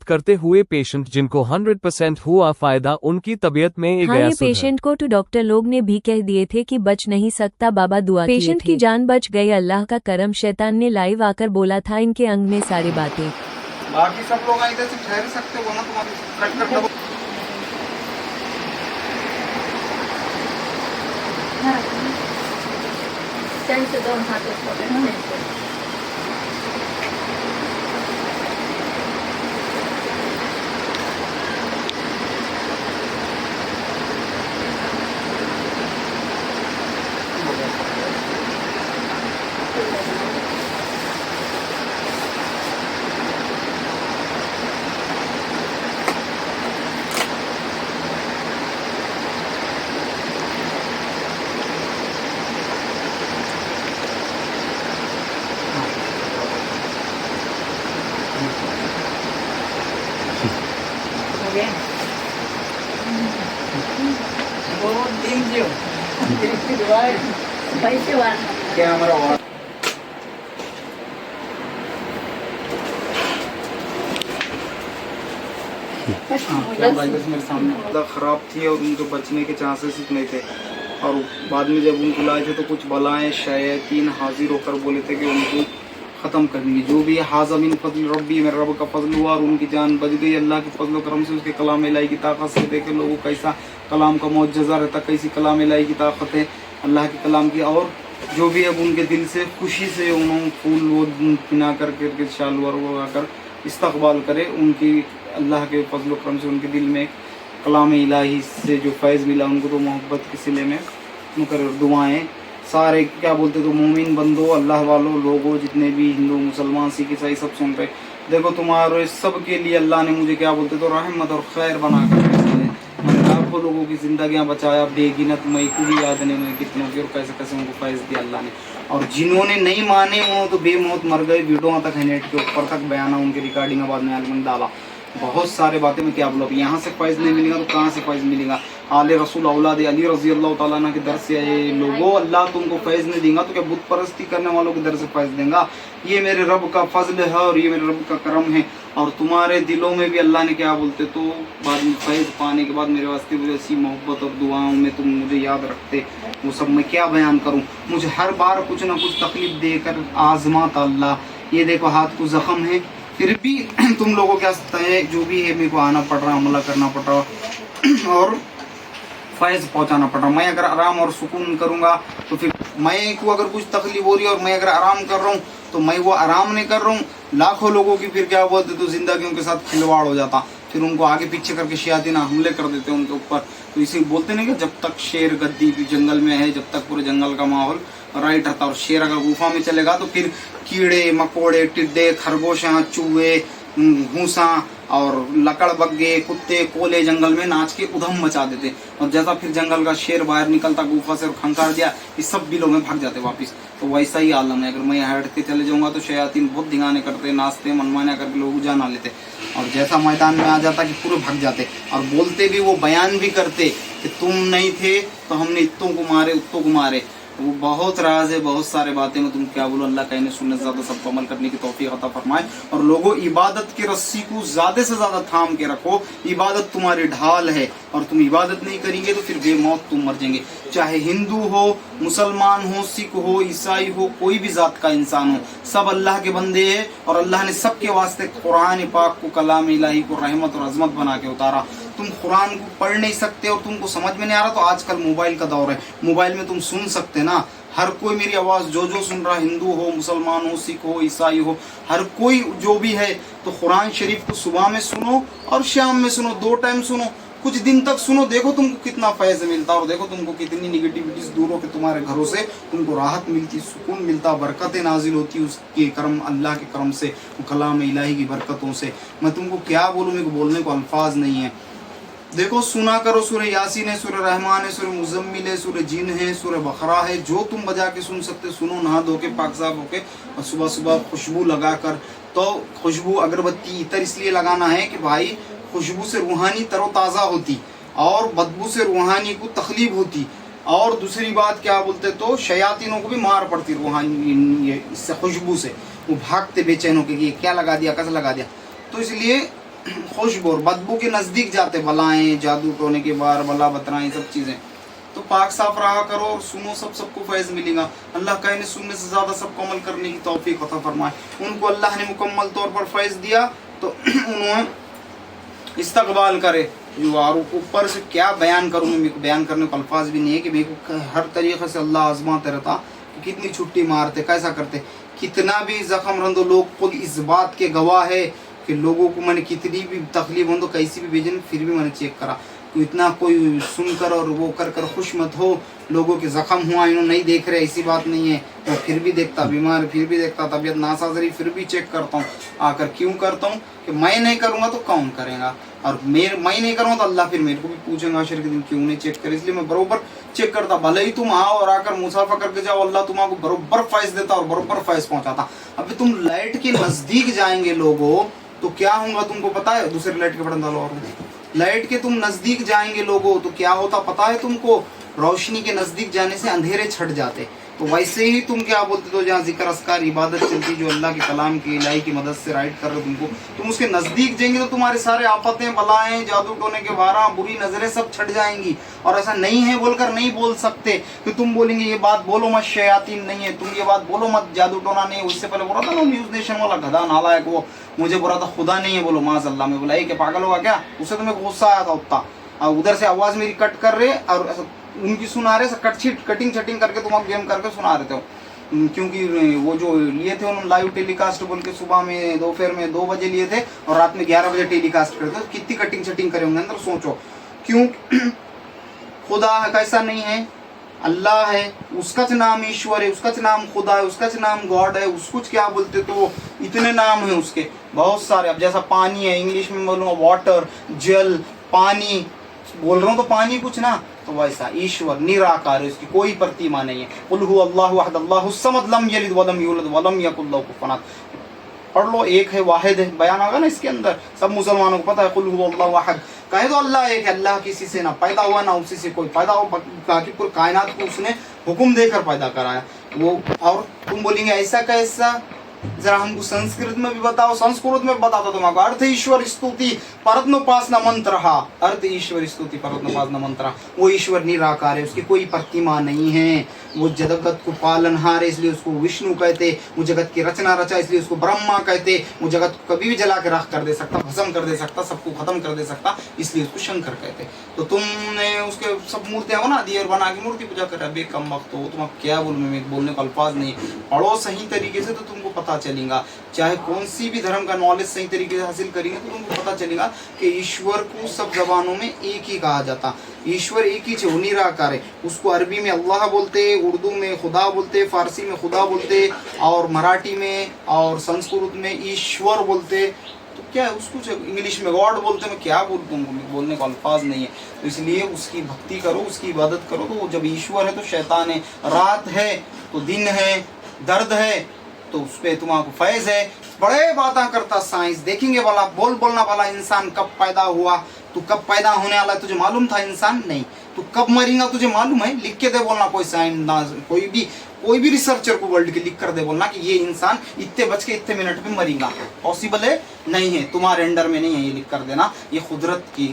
करते हुए पेशेंट जिनको 100% हुआ फायदा, उनकी तबीयत में हाँ, ये पेशेंट को तो डॉक्टर लोग ने भी कह दिए थे कि बच नहीं सकता, बाबा दुआ किए थे। पेशेंट की जान बच गई, अल्लाह का करम। शैतान ने लाइव आकर बोला था इनके अंग में सारी बातें। बाकी सब लोग इधर से ठहर सकते हो ना, तुम्हारी क्या हमारा वार्ड मेरे सामने खराब थी और उनके बचने के चांसेस इतने थे। और बाद में जब उनको लाए थे तो कुछ बलाएं शयातीन हाजिर होकर बोले थे कि उनको ख़त्म कर देंगे। जो भी हाज़ा मिन फज़ल रब्बी, मेरे रब का फजल हुआ और उनकी जान बच गई अल्लाह के फजल करम से, उसके कलाम इलाही की ताकत से। देखे लोगों कैसा कलाम का मौजज़ा रहता, कैसी कलाम इलाही की ताकत है अल्लाह के कलाम की। और जो भी अब उनके दिल से खुशी से उन्होंने फूल वो पिना करके शाल वगैरह कर इस्तकबाल करे, उनकी अल्लाह के फजल करम से उनके दिल में कलाम इलाही से जो फैज़ मिला, उनको तो मोहब्बत के सिले में मुकर दुआएँ सारे क्या बोलते तो मोमिन बंदो, अल्लाह वालों लोगों, जितने भी हिंदू मुसलमान सिख ईसाई सब सुन रहे, देखो तुम्हारे सब के लिए अल्लाह ने मुझे क्या बोलते तो रहमत और खैर बना कर मैंने लाखों लोगों की जिंदगियां बचाया, बेगिनत मैं भी याद नहीं मुझे कितनों की, और कैसे कैसे उनको फैज़ दिया अल्लाह ने। और जिन्होंने नहीं माने वो तो बेमौत मर गए। वीडियो तक है नेट के ऊपर तक बयाना उनकी रिकॉर्डिंग बाद में आलम डाला, बहुत सारे बातें मैं क्या बोलूँ। यहाँ से फैज़ नहीं मिलेगा तो कहाँ से फैज़ मिलेगा। आले रसूल औलाद अली रज़ी अल्लाह तआला अन्हु के दर से लोगों, अल्लाह तुमको फैज़ नहीं देगा तो क्या बुत परस्ती करने वालों के दर से फैज़ देगा। ये मेरे रब का फजल है और ये मेरे रब का करम है। और तुम्हारे दिलों में भी अल्लाह ने क्या बोलते तो बाद में फैज़ पाने के बाद मेरे वास्ते ऐसी मोहब्बत और दुआओं में तुम मुझे याद रखते, वो सब मैं क्या बयान करूँ। मुझे हर बार कुछ ना कुछ तकलीफ देकर आजमाता अल्लाह। ये देखो हाथ को ज़ख्म है, फिर भी तुम लोगों क्या है जो भी है मेरे को आना पड़ रहा, हमला करना पड़ रहा और फैज़ पहुंचाना पड़ रहा। मैं अगर आराम और सुकून करूंगा तो फिर मैं को अगर कुछ तकलीफ हो रही है और मैं अगर आराम कर रहा हूँ तो मैं वो आराम नहीं कर रहा हूँ। लाखों लोगों की फिर क्या बोलते तो जिंदगियों के साथ खिलवाड़ हो जाता, फिर उनको आगे पीछे करके शयातीन हमले कर देते उनके ऊपर। तो इसे बोलते नहीं कि जब तक शेर गद्दी जंगल में है, जब तक पूरे जंगल का माहौल राइट रहता, और शेर अगर गुफा में चलेगा तो फिर कीड़े मकोड़े टिड्डे खरगोश चूहे भूसा और लकड़ बग्गे कुत्ते कोले जंगल में नाच के उधम मचा देते। और जैसा फिर जंगल का शेर बाहर निकलता गुफा से और खंकार दिया, इस सब बिलों में भाग जाते वापस। तो वैसा ही आलम है, अगर मैं हटते चले जाऊंगा तो शयातीन बहुत धिंगाने करते, नाचते, मनमाना करके लोग जाना लेते। और जैसा मैदान में आ जाता कि पूरे भाग जाते और बोलते भी, वो बयान भी करते कि तुम नहीं थे तो हमने इत्तों को मारे उत्तों को मारे। वो बहुत राज है, बहुत सारे बातें में तुम क्या बोलो। अल्लाह कहने सुनने से ज़्यादा सबको अमल करने की तौफीक अता फरमाए। और लोगों इबादत की रस्सी को ज़्यादा से ज़्यादा थाम के रखो, इबादत तुम्हारी ढाल है और तुम इबादत नहीं करेंगे तो फिर बेमौत तुम मर जाएंगे। चाहे हिंदू हो, मुसलमान हो, सिख हो, ईसाई हो, कोई भी जात का इंसान हो, सब अल्लाह के बंदे हैं। और अल्लाह ने सबके वास्ते कुरान पाक को कलाम इलाही को रहमत और अजमत बना के उतारा। तुम कुरान को पढ़ नहीं सकते और तुमको समझ में नहीं आ रहा तो आजकल मोबाइल का दौर है, मोबाइल में तुम सुन सकते ना। हर कोई मेरी आवाज़ जो सुन रहा, हिंदू हो, मुसलमान हो, सिख हो, ईसाई हो, हर कोई जो भी है तो कुरान शरीफ को सुबह में सुनो और शाम में सुनो, 2 टाइम सुनो, कुछ दिन तक सुनो, देखो तुमको कितना फैज़ मिलता और देखो तुमको कितनी निगेटिविटीज दूर हो के तुम्हारे घरों से तुमको राहत मिलती, सुकून मिलता, बरकतें नाजिल होती उसके करम, अल्लाह के करम से, कलाम इलाही की बरकतों से। मैं तुमको क्या बोलूँ, मेरे को बोलने को अल्फाज नहीं है। देखो सुना करो, सूरह यासीन है, सूरह रहमान है, सूरह मुज़म्मिल है, सूरह जिन है, सूरह बकरा है, जो तुम बजा के सुन सकते सुनो, नहा धो के पाक साफ होके और सुबह सुबह खुशबू लगा कर। तो खुशबू अगरबत्ती इतर इसलिए लगाना है कि भाई खुशबू से रूहानी तरोताज़ा होती और बदबू से रूहानी को तकलीफ होती। और दूसरी बात क्या बोलते तो शयातीनों को भी मार पड़ती रूहानी इससे, खुशबू से वो भागते बेचैन होके कि क्या लगा दिया, कैसे लगा दिया। तो इसलिए खुशबू और बदबू के नज़दीक जाते, बलाएं, जादू टोने के बार, बला बतराएं, सब चीज़ें। तो पाक साफ रहा करो और सुनो, सबको फैज़ मिलेगा। अल्लाह का इन्हें सुनने से ज़्यादा सबको अमल करने की तौफीक अता फरमाए। उनको अल्लाह ने मुकम्मल तौर पर फैज़ दिया तो उन्होंने इस्तकबाल करे। और ऊपर से क्या बयान करूँ, मेरे को बयान करने को अल्फाज भी नहीं है कि मेरे को हर तरीक़े से अल्लाह आजमाते रहता, कितनी छुट्टी मारते, कैसा करते, कितना भी ज़ख्म रंदो। लोग खुद इस बात के गवाह है कि लोगों को मैंने कितनी भी तकलीफ हो, तो कैसी भी भेजन, फिर भी मैंने चेक करा। तो इतना कोई सुनकर और वो कर कर खुश मत हो, लोगों के ज़ख्म हुआ इन्होंने नहीं देख रहे, ऐसी बात नहीं है। तो फिर भी देखता, बीमार फिर भी देखता, तबीयत नासाजरी फिर भी चेक करता हूँ। आकर क्यों करता हूँ कि मैं नहीं करूँगा तो कौन करेगा, और मैं नहीं करूँगा तो अल्लाह फिर मेरे को भी पूछेगा आखिर के दिन क्यों नहीं चेक करे। इसलिए मैं बरोबर चेक करता। भले ही तुम आओ और आकर मुसाफा करके जाओ, अल्लाह तुम्हारा बरोबर फैज़ देता और बरोबर फैज़ पहुँचाता। अभी तुम लाइट के नज़दीक जाएंगे लोगों तो क्या होगा तुमको पता है? दूसरे लाइट के बटन डालो और लाइट के तुम नज़दीक जाएंगे लोगों तो क्या होता पता है तुमको? रोशनी के नज़दीक जाने से अंधेरे छट जाते। तो वैसे ही तुम क्या बोलते हो, जहाँ जिक्र अस्कार इबादत चलती, जो अल्लाह के कलाम की इलाही की मदद से राइट कर रहे हो तुमको, तुम उसके नज़दीक जाएंगे तो तुम्हारे सारे आफतें, बलाएं, जादू टोने के वारा, बुरी नज़रें सब छट जाएंगी। और ऐसा नहीं है बोलकर नहीं बोल सकते कि तुम बोलेंगे ये बात बोलो मत, शयातीन नहीं है, तुम ये बात बोलो मत, जादू टोना नहीं है। उससे पहले बोला था ना न्यूज़ नेशन वाला गधा नालायक, वो मुझे बोला था खुदा नहीं है, बोलो माज़अल्लाह। में बोला ये पागल होगा क्या? उससे तो मेरे को गुस्सा आया था उतना। और उधर से आवाज़ मेरी कट कर रहे और उनकी सुना रहे, कटिंग छटिंग करके तुम गेम करके सुना रहे थे। क्योंकि वो जो लिए थे उन्होंने लाइव टेलीकास्ट बोल के सुबह में, दोपहर में 2 बजे लिए थे और रात में 11 बजे टेलीकास्ट करते। तो कितनी कटिंग छटिंग करे होंगे अंदर, सोचो। क्यों? खुदा कैसा नहीं है? अल्लाह है, उसका नाम ईश्वर है, उसका नाम खुदा है, उसका नाम गॉड है। उसको क्या बोलते तो इतने नाम है उसके बहुत सारे। अब जैसा पानी है, इंग्लिश में बोलूँगा वाटर, जल, पानी बोल रहा हूँ तो पानी कुछ ना, तो वैसा ईश्वर निराकार है, उसकी कोई प्रतिमा नहीं है। कुल हु अल्लाहु अहद अल्लाहुस समद लम यलिद वलम यूलद वलम यकुल लहु कुफुवन अहद। पढ़ लो, एक है, वाहिद है, बयान होगा ना इसके अंदर, सब मुसलमानों को पता है। कुल हु अल्लाहु अहद, कहे तो अल्लाह एक है, अल्लाह किसी से ना पैदा हुआ ना उसी से कोई पैदा हो, बाकी पूरी कायनात को उसने हुक्म देकर पैदा कराया वो। और तुम बोलेंगे ऐसा कैसा, जरा हमको संस्कृत में भी बताओ। संस्कृत में बताता तुम्हारा अर्थ ईश्वर स्तुति परत्नोपासना मंत्र। अर्थ ईश्वर स्तुति परत्नोपासना मंत्र। वो ईश्वर निराकार है, उसकी कोई प्रतिमा नहीं है। वो जगत को पालनहार है इसलिए उसको विष्णु कहते। वो जगत की रचना रचा इसलिए उसको ब्रह्मा कहते। वो जगत को कभी भी जला के राख कर दे सकता, भस्म कर दे सकता, सबको खत्म कर दे सकता, इसलिए उसको शंकर कहते। तो तुमने उसके सब मूर्तियां बना दी और बना के मूर्ति पूजा कर रहे, बेकम वक्त हो। तुम क्या बोलूं, मैं बोलने को अल्फाज नहीं। पढ़ो सही तरीके से तो तुमको पता चलेगा। चाहे कौन सी भी धर्म का नॉलेज सही तरीके से हासिल करेंगे तो तुमको पता चलेगा कि ईश्वर को सब जबानों में एक ही कहा जाता। ईश्वर एक ही है, निराकार है। उसको अरबी में अल्लाह बोलते, उर्दू में खुदा बोलते, फारसी में खुदा बोलते, और मराठी में और संस्कृत में ईश्वर बोलते। तो क्या है उसको इंग्लिश में गॉड बोलते। मैं क्या बोलूँ, बोलने का अल्फाज नहीं है। तो इसलिए उसकी भक्ति करो, उसकी इबादत करो। तो जब ईश्वर है तो शैतान है, रात है तो दिन है, दर्द है तो उस पर तुम्हारा फैज़ है। बड़े बातें करता साइंस, देखेंगे वाला बोलना वाला इंसान कब पैदा हुआ, तू कब पैदा होने वाला है तुझे मालूम था? इंसान नहीं। तू कब मरेगा तुझे मालूम है? लिख के दे बोलना कोई साइंसदान, कोई भी रिसर्चर को वर्ल्ड के लिख कर दे बोलना कि ये इंसान इतने बज के इतने मिनट में मरेगा। पॉसिबल है? नहीं है, तुम्हारे अंडर में नहीं है, ये लिख कर देना। ये कुदरत की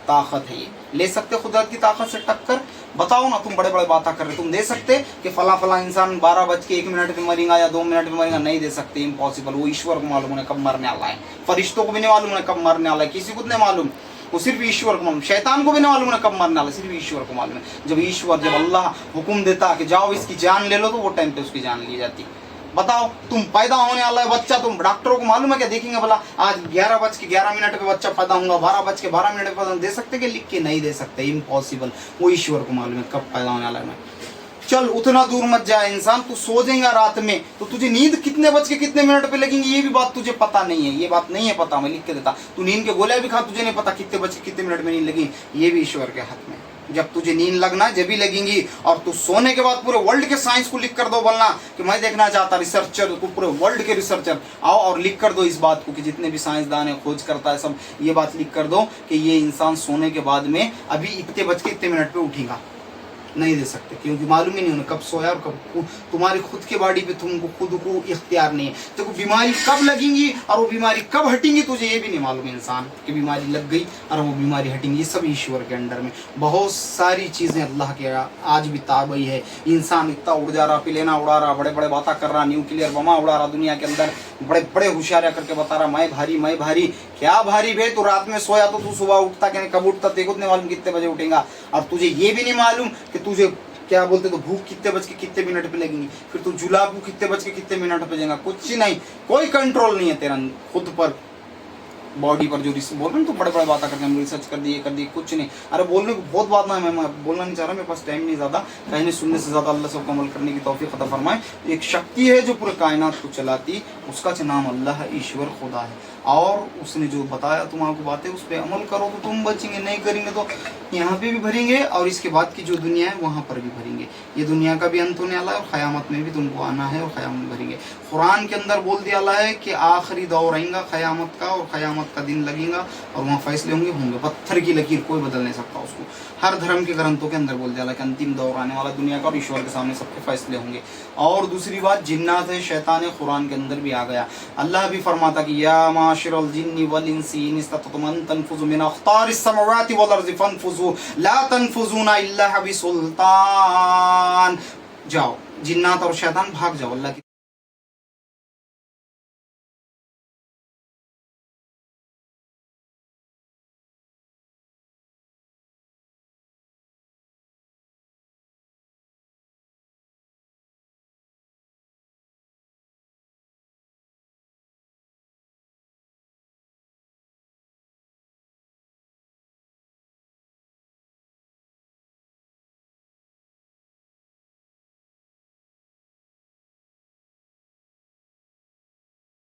ताकत है। ये ले सकते कुदरत की ताकत से टक्कर? बताओ ना, तुम बड़े बड़े बातें कर रहे, तुम दे सकते कि फला इंसान 12 बज के 1 मिनट में मरेगा या 2 मिनट में मरेगा? नहीं दे सकते, इम्पॉसिबल। वो ईश्वर को मालूम है कब मरने वाला है, फरिश्तों को भी नहीं मालूम है कब मरने वाला है, किसी को नहीं मालूम, वो सिर्फ ईश्वर को मालूम। शैतान को भी नहीं मालूम है कब मरने वाला है, सिर्फ ईश्वर को मालूम है। जब अल्लाह हुक्म देता कि जाओ इसकी जान ले लो तो वो टाइम पे उसकी जान ली जाती। बताओ, तुम पैदा होने वाला है बच्चा, तुम डॉक्टरों को मालूम है क्या? देखेंगे भला आज 11 बज के 11 मिनट पे बच्चा पैदा होगा, 12 बज के 12 मिनट पे दे सकते कि लिख के? नहीं दे सकते, इम्पॉसिबल। वो ईश्वर को मालूम है कब पैदा होने वाला है। चल उतना दूर मत जा इंसान, तू सो जाएगा रात में तो तुझे नींद कितने बज के कितने मिनट पे लगेंगे ये भी बात तुझे पता नहीं है। ये बात नहीं है पता, मैं लिख के देता। तू नींद के गोलियां भी खा, तुझे नहीं पता कितने बज के कितने मिनट में नींद लगी, ये भी ईश्वर के हाथ में। जब तुझे नींद लगना जब भी लगेंगी। और तू सोने के बाद पूरे वर्ल्ड के साइंस को लिख कर दो, बोलना कि मैं देखना चाहता, रिसर्चर को, पूरे वर्ल्ड के रिसर्चर आओ और लिख कर दो इस बात को कि जितने भी साइंसदान है, खोज करता है, सब ये बात लिख कर दो कि ये इंसान सोने के बाद में अभी इतने बज के इतने मिनट पे उठेगा। नहीं दे सकते, क्योंकि मालूम ही नहीं उन्हें कब सोया और कब तुम्हारी खुद के बॉडी पे तुमको खुद को इख्तियार नहीं है। तो बीमारी कब लगेंगी और वो बीमारी कब हटेंगी तुझे ये भी नहीं मालूम इंसान की बीमारी लग गई और वो बीमारी हटेंगी। ये सब ईश्वर के अंडर में। बहुत सारी चीज़ें अल्लाह के आज भी ताबई है। इंसान इतना उड़ जा रहा, प्लेना उड़ा रहा, बड़े बड़े बातें कर रहा, न्यूक्लियर बमा उड़ा रहा दुनिया के अंदर, बड़े बड़े होशियार करके बता रहा मैं भारी मैं भारी। क्या भारी भे? तू रात में सोया तो तू सुबह उठता क्या? कब उठता तेरे को नहीं मालूम कितने बजे उठेगा। अब तुझे ये भी नहीं मालूम कि तुझे क्या बोलते तो भूख कितने बज के कितने मिनट पे लगेंगी, फिर तू जुलाब कितने बज के कितने मिनट पे जाएगा। कुछ नहीं, कोई कंट्रोल नहीं है तेरा खुद पर, बॉडी पर। जो बोल रहे हैं तो बड़े बड़े बातें करके हम रिसर्च कर दिए कुछ नहीं। अरे बोलने को बहुत बात ना है, मैं बोलना नहीं चाह रहा, मेरे पास टाइम नहीं ज़्यादा। कहने सुनने से ज़्यादा अल्लाह सबको अमल करने की तौफीक अता फरमाए। एक शक्ति है जो पूरे कायनात को चलाती, उसका नाम अल्लाह है, ईश्वर खुदा है। और उसने जो बताया तुम्हारे बातें उस पर अमल करो तो तुम बचेंगे, नहीं करेंगे तो यहाँ पे भी भरेंगे और इसके बाद की जो दुनिया है वहाँ पर भी भरेंगे। ये दुनिया का भी अंत होने वाला है और क़यामत में भी तुमको आना है और क़यामत भरेंगे। कुरान के अंदर बोल दिया अल्लाह है कि आखिरी दौर आएगा क़यामत का और क़यामत का दिन लगेगा और वहाँ फैसले होंगे। पत्थर की लकीर कोई बदल नहीं सकता उसको। हर धर्म के ग्रंथों के अंदर बोल दिया कि अंतिम दौर आने वाला दुनिया का और ईश्वर के सामने सबके फैसले होंगे। और दूसरी बात, जिन्नात है, शैतान है, कुरान के अंदर भी आ गया। अल्लाह भी फरमाता कि या माशिरल जिन्नि वल इंसी इन इस्ततअतुम अन तनफुज़ू मिन अक़तारिस समावाति वल अर्ज़ि फनफुज़ू ला तनफुज़ूना इल्ला बिसुल्तान। जाओ जिन्नात और शैतान भाग जाओ, अल्लाह की